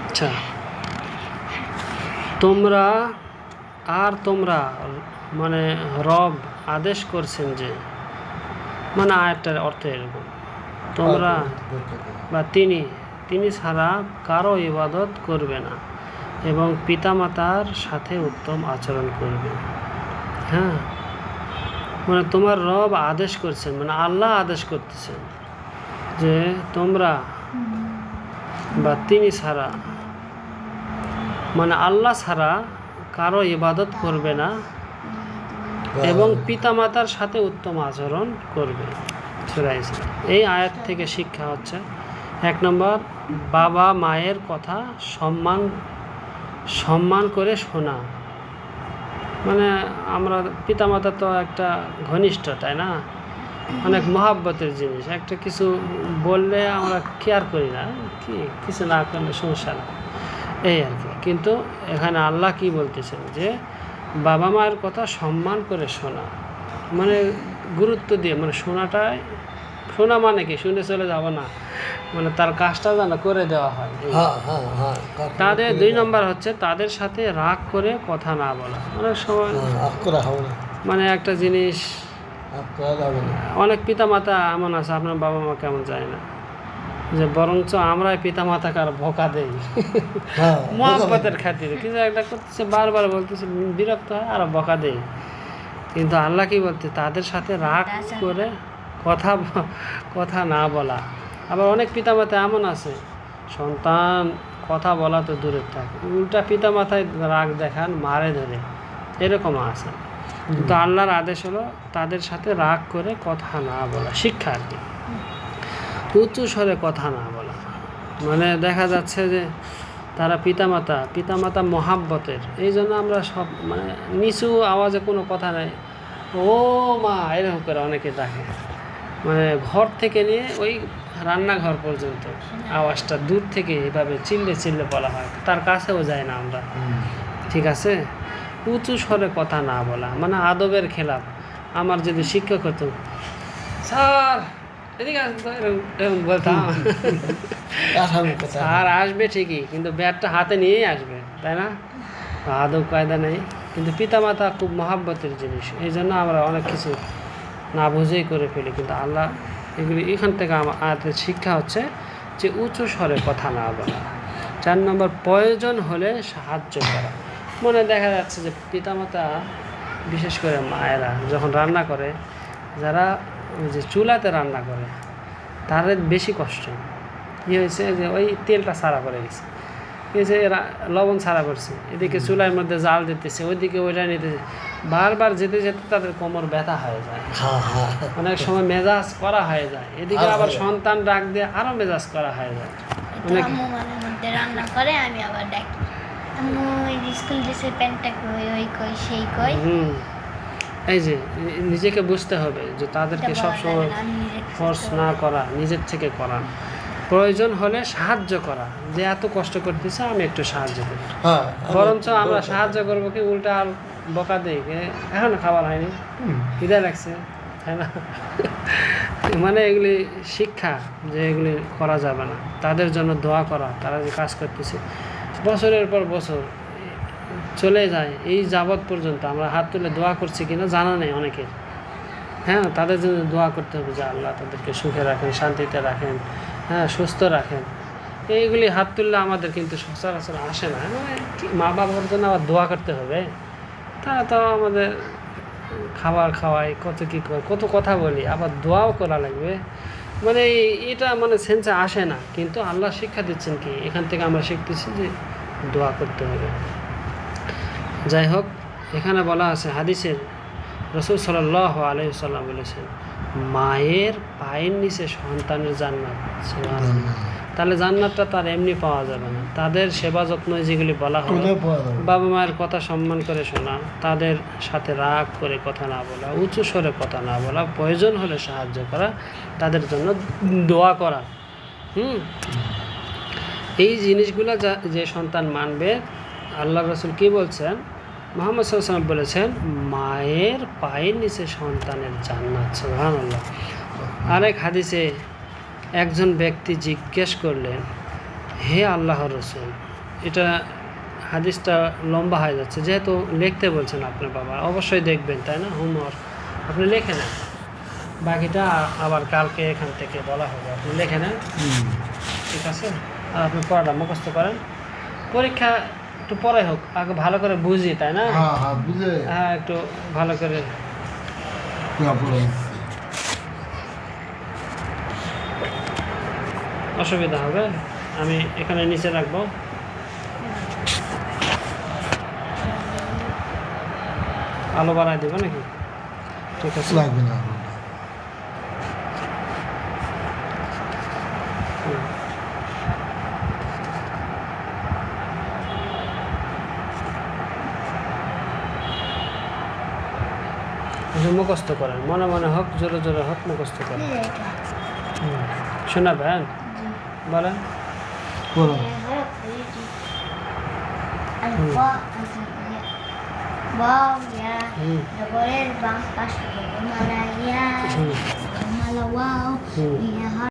আচ্ছা, তোমরা মানে রব আদেশ করছেন যে, মানে আয়াতটার অর্থ এরকম, তোমরা বা তিনি ছাড়া কারো ইবাদত করবে না এবং পিতামাতার সাথে উত্তম আচরণ করবে। হ্যাঁ, মানে তোমার রব আদেশ করছেন, মানে আল্লাহ আদেশ করতেছেন যে তোমরা বা তিনি ছাড়া, মানে আল্লাহ ছাড়া কারো ইবাদত করবে না এবং পিতামাতার সাথে উত্তম আচরণ করবে। সূরা ইসরা। এই আয়াত থেকে শিক্ষা হচ্ছে, 1 নম্বর, বাবা মায়ের কথা সম্মান করে শোনা। মানে আমরা পিতামাতা তো একটা ঘনিষ্ঠ, তাই না, অনেক মহাব্বতের জিনিস। একটা কিছু বললে আমরা কেয়ার করি না, কিছু না করলে সমস্যা না, এই আর কি। কিন্তু এখানে আল্লাহ কি বলতেছেন যে বাবা মায়ের কথা সম্মান করে শোনা, মানে গুরুত্ব দিয়ে, মানে শোনা মানে কি শুনে চলে যাব না, মানে তার কাজটা যেন করে দেওয়া হয়। তাদের 2 নম্বর হচ্ছে তাদের সাথে রাগ করে কথা না বলা। অনেক সময় মানে একটা জিনিস, অনেক পিতামাতা এমন আছে, আপনার বাবা মা কেমন যায় না, যে বরঞ্চ আমরাই পিতামাতাকে আর বকা দেই মহব্বতের খাতিরে। কিছু একটা করতেছে, বারবার বলতেছে, বিরক্ত হয়, আর বকা দেই। কিন্তু আল্লাহ কি বলতে, তাদের সাথে রাগ করে কথা না বলা। আবার অনেক পিতামাতা এমন আছে, সন্তান কথা বলা তো দূরের থাকে, উল্টা পিতামাতায় রাগ দেখান, মারে ধরে, এরকম আছে। কিন্তু আল্লাহর আদেশ হলো তাদের সাথে রাগ করে কথা না বলা, শিক্ষা আর কি। উঁচু স্বরে কথা না বলা, মানে দেখা যাচ্ছে যে তারা পিতামাতা মহাব্বতের, এই জন্য আমরা সব মানে নিচু আওয়াজে কোনো কথা নেই, ও মা এরকম করে অনেকে ডাকে। মানে ঘর থেকে নিয়ে ওই রান্নাঘর পর্যন্ত আওয়াজটা দূর থেকে এভাবে চিল্লে বলা হয়, তার কাছেও যায় না আমরা। ঠিক আছে, উঁচু স্বরে কথা না বলা মানে আদবের খেলাফ। আমার যদি শিক্ষক হতো, স্যার এদিকে আসতো, এরকম বলতাম, আর আসবে ঠিকই, কিন্তু ব্যাটটা হাতে নিয়েই আসবে, তাই না? আদব কায়দা নেই। কিন্তু পিতামাতা খুব মহাব্বতের জিনিস, এই জন্য আমরা অনেক কিছু না বুঝেই করে ফেলি। কিন্তু আল্লাহ এগুলি, এখান থেকে আমাদের শিক্ষা হচ্ছে যে উঁচু স্বরে কথা না বলা। 4 নম্বর, প্রয়োজন হলে সাহায্য করা। মনে দেখা যাচ্ছে যে পিতামাতা, বিশেষ করে মায়েরা যখন রান্না করে, যারা ওই যে চুলাতে রান্না করে, তাদের বেশি কষ্ট। কী হয়েছে, যে ওই তেলটা ছাড়া পড়ে গেছে, লবণ ছাড়া পড়ছে, এদিকে চুলার মধ্যে জাল দিতেছে, ওইদিকে ওইটা নিতেছে, বারবার যেতে তাদের কোমর ব্যথা হয়ে যায়, অনেক সময় মেজাজ করা হয়ে যায়, এদিকে আবার সন্তান ডাক দিয়ে আরো মেজাজ করা হয়ে যায়। অনেক রান্না করে, আমি আবার ডাকি, এই যে নিজেকে বুঝতে হবে যে তাদেরকে সবসময় ফোর্স না করা, নিজের থেকে করা, প্রয়োজন হলে সাহায্য করা, যে এত কষ্ট করতেছে আমি একটু সাহায্য করি। বরঞ্চ আমরা সাহায্য করবো কি, উল্টা আর বকা দেই, এখনো খাবার হয়নি, খিদে লাগছে, তাই না? মানে এগুলি শিক্ষা, যে এগুলি করা যাবে না। তাদের জন্য দোয়া করা, তারা যে কাজ করতেছে, বছরের পর বছর চলে যায়, এই যাবৎ পর্যন্ত আমরা হাত তুলে দোয়া করছি কিনা জানা নেই অনেকের। হ্যাঁ, তাদের জন্য দোয়া করতে হবে যে আল্লাহ তাদেরকে সুখে রাখেন, শান্তিতে রাখেন, হ্যাঁ, সুস্থ রাখেন। এইগুলি হাত তুললে আমাদের কিন্তু সচরাচর আসে না। মানে মা বাবার জন্য আবার দোয়া করতে হবে, তারা তো আমাদের খাবার খাওয়াই, কত কথা বলি, আবার দোয়াও করা লাগবে, মানে এটা মানে সেন্সে আসে না। কিন্তু আল্লাহ শিক্ষা দিচ্ছেন কি, এখান থেকে আমরা শিখতেছি যে দোয়া করতে হবে। যাই হোক, এখানে বলা আছে হাদিসের, রাসূল সাল্লাল্লাহু আলাইহি ওয়াসাল্লাম বলেছেন, মায়ের পায়ের নিচে সন্তানের জান্নাত। তাহলে জান্নাতটা তার এমনি পাওয়া যাবে না, তাদের সেবা যত্ন যেগুলি বলা হলো, বাবা মায়ের কথা সম্মান করে শোনা, তাদের সাথে রাগ করে কথা না বলা, উঁচু স্বরে কথা না বলা, প্রয়োজন হলে সাহায্য করা, তাদের জন্য দোয়া করা। এই জিনিসগুলো যে সন্তান মানবে, আল্লাহ রাসূল কি বলছেন, মুহাম্মদ সাল্লাল্লাহু আলাইহি ওয়াসাল্লাম বলেছেন, মায়ের পায়ের নিচে সন্তানের জান্নাত। সুবহানাল্লাহ। আরেক হাদিসে একজন ব্যক্তি জিজ্ঞেস করলেন, হে আল্লাহর রাসূল, এটা হাদিসটা লম্বা হয়ে যাচ্ছে, যেহেতু লিখতে বলছেন আপনার বাবা, অবশ্যই দেখবেন, তাই না? হোমওয়ার্ক আপনি লিখে নেন, বাকিটা আবার কালকে এখান থেকে বলা হবে, আপনি লিখে নেন, ঠিক আছে? আর আপনি পড়াটা মুখস্থ করেন, পরীক্ষা একটু পরে হোক, আগে ভালো করে বুঝি, তাই না? বুঝে হ্যাঁ, একটু ভালো করে। অসুবিধা হবে, আমি এখানে নিচে রাখবো। আলো বাড়াই দেবো নাকি? ঠিক আছে, লাগবে না হুম। একটু মুখস্থ করেন, মনে মনে হোক, জোরে জোরে হোক, মুখস্থ করেন। হুম। শোনাবেন? বলেন। করো Wow, ya. হুম Double bang pas, malah ya. হুম Malah wow. হুম Ya